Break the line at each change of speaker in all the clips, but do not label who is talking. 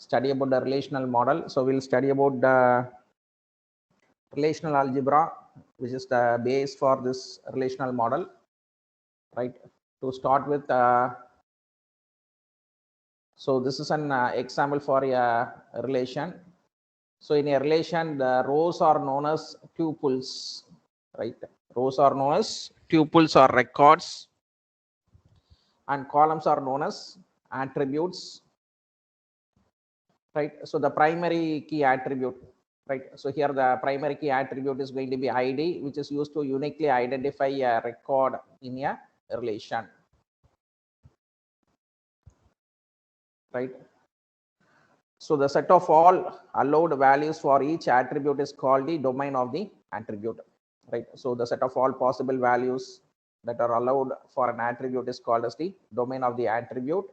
study about the relational model. So we'll study about the relational algebra, which is the base for this relational model, right? To start with, so this is an example for a relation. So in a relation, the rows are known as tuples, right? Rows are known as tuples or records, and columns are known as attributes, right? So the primary key attribute, right? So here the primary key attribute is going to be ID, which is used to uniquely identify a record in a relation, right? So the set of all allowed values for each attribute is called the domain of the attribute, right? So the set of all possible values that are allowed for an attribute is called as the domain of the attribute,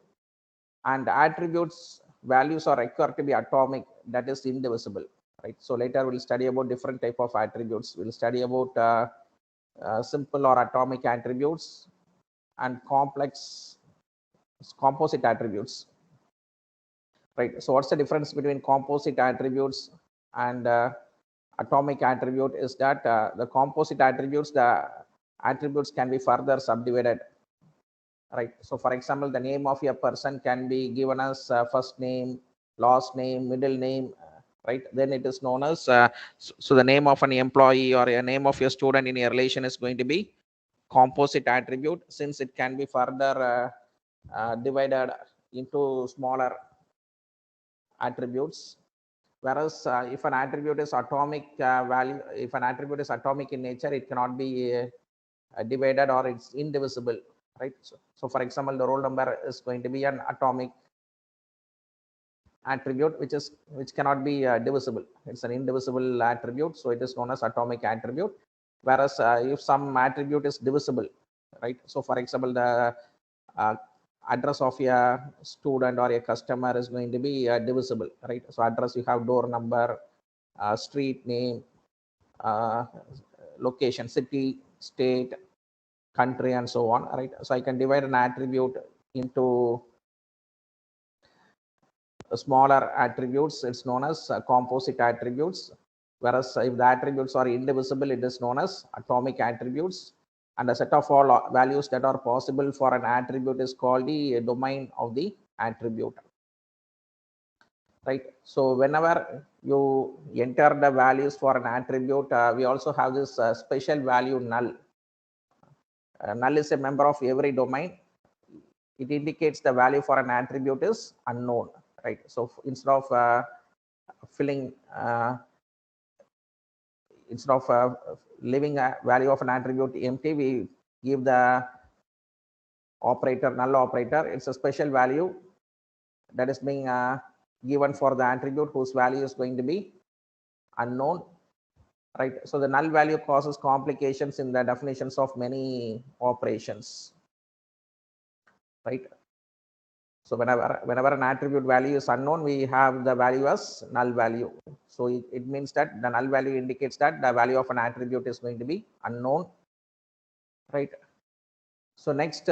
and attributes values are required to be atomic, that is indivisible, right? So later we'll study about different type of attributes. We'll study about simple or atomic attributes and complex composite attributes, right? So what's the difference between composite attributes and atomic attribute is that the composite attributes, the attributes can be further subdivided, right? So for example, the name of a person can be given as first name, last name, middle name, right? Then it is known as so the name of an employee or a name of a student in a relation is going to be composite attribute, since it can be further divided into smaller attributes. Whereas if an attribute is atomic value, if an attribute is atomic in nature, it cannot be divided, or it's indivisible, right? So for example, the roll number is going to be an atomic attribute which cannot be divisible. It's an indivisible attribute, so it is known as atomic attribute. Whereas if some attribute is divisible, right? So for example, the address of a student or a customer is going to be divisible, right? So address, you have door number, street name, location, city, state, country, and so on, right? So I can divide an attribute into smaller attributes. It's known as composite attributes. Whereas if the attributes are indivisible, it is known as atomic attributes. And a set of all values that are possible for an attribute is called the domain of the attribute, right? So whenever you enter the values for an attribute, we also have this special value null. Null is a member of every domain. It indicates the value for an attribute is unknown, right? So instead of filling instead of leaving a value of an attribute empty, we give the operator, null operator. It's a special value that is being given for the attribute whose value is going to be unknown, right? So the null value causes complications in the definitions of many operations, right? So whenever an attribute value is unknown, we have the value as null value. So it means that the null value indicates that the value of an attribute is going to be unknown, right? So next